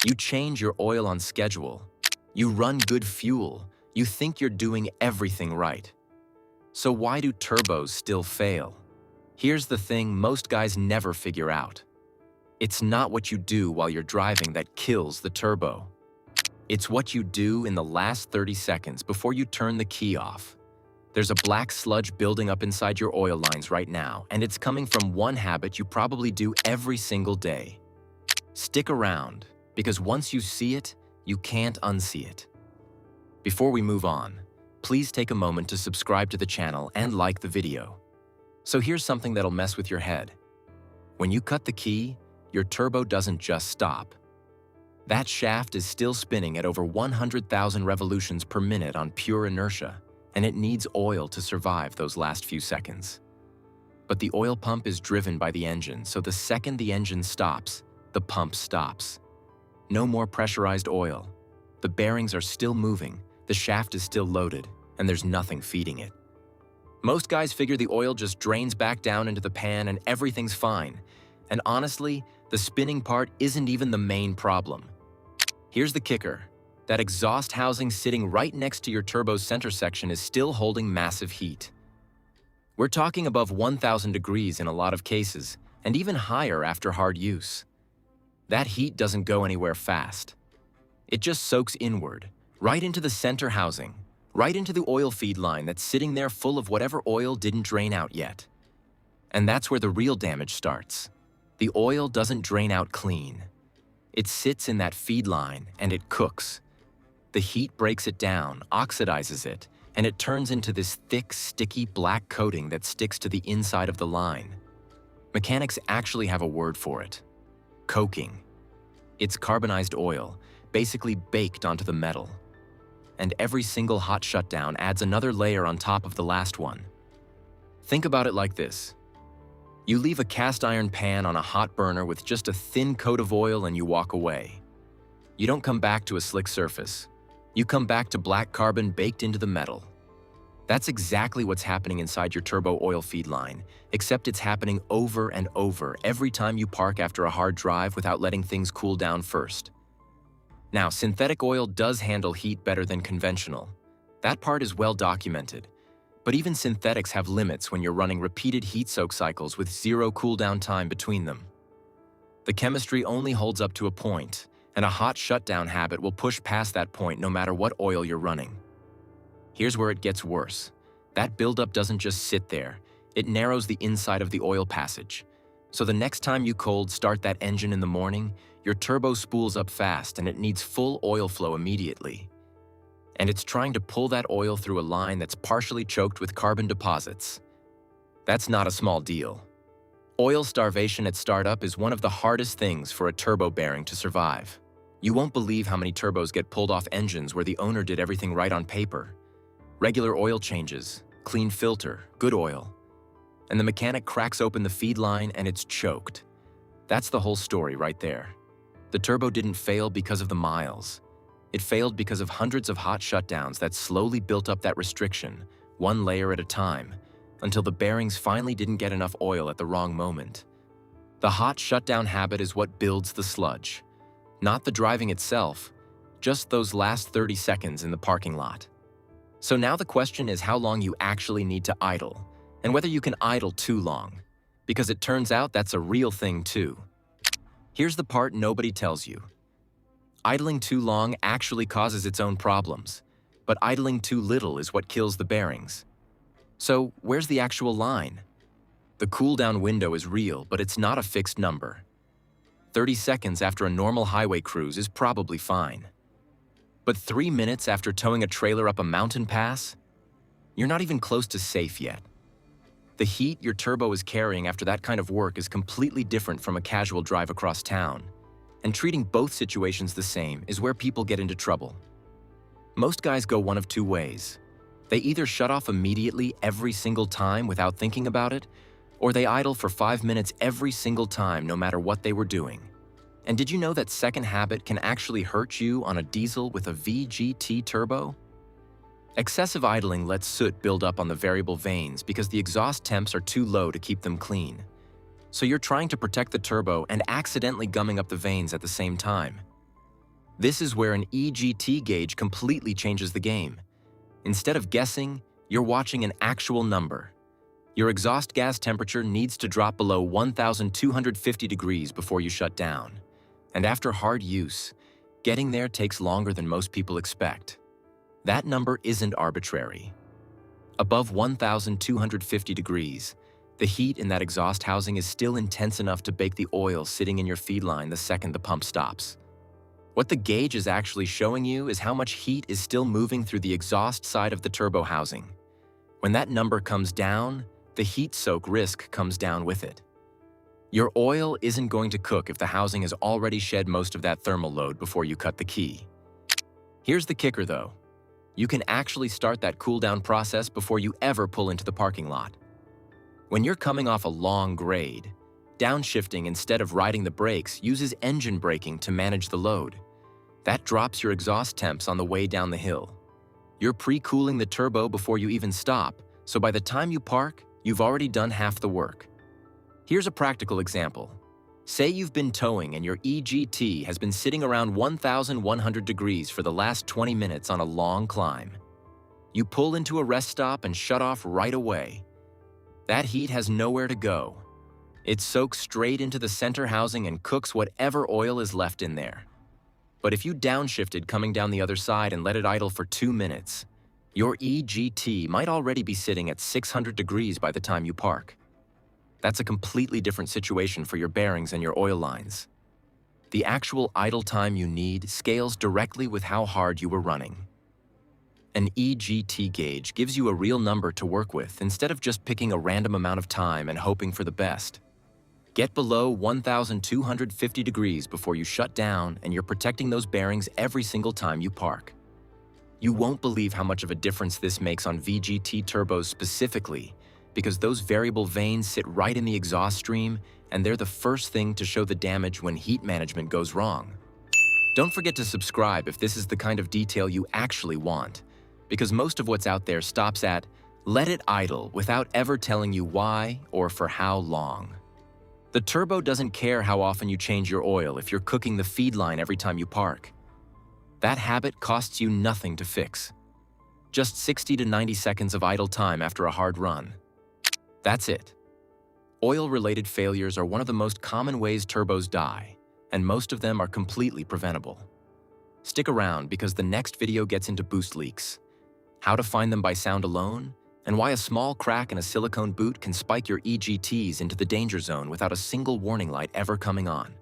You change your oil on schedule. You run good fuel. You think you're doing everything right. So why do turbos still fail? Here's the thing most guys never figure out. It's not what you do while you're driving that kills the turbo. It's what you do in the last 30 seconds before you turn the key off. There's a black sludge building up inside your oil lines right now, and it's coming from one habit you probably do every single day. Stick around, because once you see it, you can't unsee it. Before we move on, please take a moment to subscribe to the channel and like the video. So here's something that'll mess with your head. When you cut the key, your turbo doesn't just stop. That shaft is still spinning at over 100,000 revolutions per minute on pure inertia, and it needs oil to survive those last few seconds. But the oil pump is driven by the engine, so the second the engine stops, the pump stops. No more pressurized oil. The bearings are still moving, the shaft is still loaded, and there's nothing feeding it. Most guys figure the oil just drains back down into the pan and everything's fine. And honestly, the spinning part isn't even the main problem. Here's the kicker. That exhaust housing sitting right next to your turbo's center section is still holding massive heat. We're talking above 1,000 degrees in a lot of cases, and even higher after hard use. That heat doesn't go anywhere fast. It just soaks inward, right into the center housing, right into the oil feed line that's sitting there full of whatever oil didn't drain out yet. And that's where the real damage starts. The oil doesn't drain out clean. It sits in that feed line and it cooks. The heat breaks it down, oxidizes it, and it turns into this thick, sticky black coating that sticks to the inside of the line. Mechanics actually have a word for it: coking. It's carbonized oil, basically baked onto the metal. And every single hot shutdown adds another layer on top of the last one. Think about it like this. You leave a cast iron pan on a hot burner with just a thin coat of oil and you walk away. You don't come back to a slick surface. You come back to black carbon baked into the metal. That's exactly what's happening inside your turbo oil feed line, except it's happening over and over every time you park after a hard drive without letting things cool down first. Now, synthetic oil does handle heat better than conventional. That part is well documented. But even synthetics have limits when you're running repeated heat soak cycles with zero cooldown time between them. The chemistry only holds up to a point, and a hot shutdown habit will push past that point no matter what oil you're running. Here's where it gets worse. That buildup doesn't just sit there. It narrows the inside of the oil passage. So the next time you cold start that engine in the morning, your turbo spools up fast and it needs full oil flow immediately. And it's trying to pull that oil through a line that's partially choked with carbon deposits. That's not a small deal. Oil starvation at startup is one of the hardest things for a turbo bearing to survive. You won't believe how many turbos get pulled off engines where the owner did everything right on paper. Regular oil changes, clean filter, good oil. And the mechanic cracks open the feed line and it's choked. That's the whole story right there. The turbo didn't fail because of the miles. It failed because of hundreds of hot shutdowns that slowly built up that restriction, one layer at a time, until the bearings finally didn't get enough oil at the wrong moment. The hot shutdown habit is what builds the sludge. Not the driving itself, just those last 30 seconds in the parking lot. So now the question is how long you actually need to idle, and whether you can idle too long, because it turns out that's a real thing too. Here's the part nobody tells you. Idling too long actually causes its own problems, but idling too little is what kills the bearings. So where's the actual line? The cool-down window is real, but it's not a fixed number. 30 seconds after a normal highway cruise is probably fine. But 3 minutes after towing a trailer up a mountain pass? You're not even close to safe yet. The heat your turbo is carrying after that kind of work is completely different from a casual drive across town. And treating both situations the same is where people get into trouble. Most guys go one of two ways. They either shut off immediately every single time without thinking about it, or they idle for 5 minutes every single time no matter what they were doing. And did you know that second habit can actually hurt you on a diesel with a VGT turbo? Excessive idling lets soot build up on the variable vanes because the exhaust temps are too low to keep them clean. So you're trying to protect the turbo and accidentally gumming up the vanes at the same time. This is where an EGT gauge completely changes the game. Instead of guessing, you're watching an actual number. Your exhaust gas temperature needs to drop below 1,250 degrees before you shut down. And after hard use, getting there takes longer than most people expect. That number isn't arbitrary. Above 1,250 degrees, the heat in that exhaust housing is still intense enough to bake the oil sitting in your feed line the second the pump stops. What the gauge is actually showing you is how much heat is still moving through the exhaust side of the turbo housing. When that number comes down, the heat soak risk comes down with it. Your oil isn't going to cook if the housing has already shed most of that thermal load before you cut the key. Here's the kicker though. You can actually start that cool down process before you ever pull into the parking lot. When you're coming off a long grade, downshifting instead of riding the brakes uses engine braking to manage the load. That drops your exhaust temps on the way down the hill. You're pre-cooling the turbo before you even stop, so by the time you park, you've already done half the work. Here's a practical example. Say you've been towing and your EGT has been sitting around 1,100 degrees for the last 20 minutes on a long climb. You pull into a rest stop and shut off right away. That heat has nowhere to go. It soaks straight into the center housing and cooks whatever oil is left in there. But if you downshifted coming down the other side and let it idle for 2 minutes, your EGT might already be sitting at 600 degrees by the time you park. That's a completely different situation for your bearings and your oil lines. The actual idle time you need scales directly with how hard you were running. An EGT gauge gives you a real number to work with instead of just picking a random amount of time and hoping for the best. Get below 1,250 degrees before you shut down and you're protecting those bearings every single time you park. You won't believe how much of a difference this makes on VGT turbos specifically, because those variable vanes sit right in the exhaust stream and they're the first thing to show the damage when heat management goes wrong. Don't forget to subscribe if this is the kind of detail you actually want, because most of what's out there stops at let it idle without ever telling you why or for how long. The turbo doesn't care how often you change your oil if you're cooking the feed line every time you park. That habit costs you nothing to fix. Just 60 to 90 seconds of idle time after a hard run. That's it. Oil-related failures are one of the most common ways turbos die, and most of them are completely preventable. Stick around because the next video gets into boost leaks, how to find them by sound alone, and why a small crack in a silicone boot can spike your EGTs into the danger zone without a single warning light ever coming on.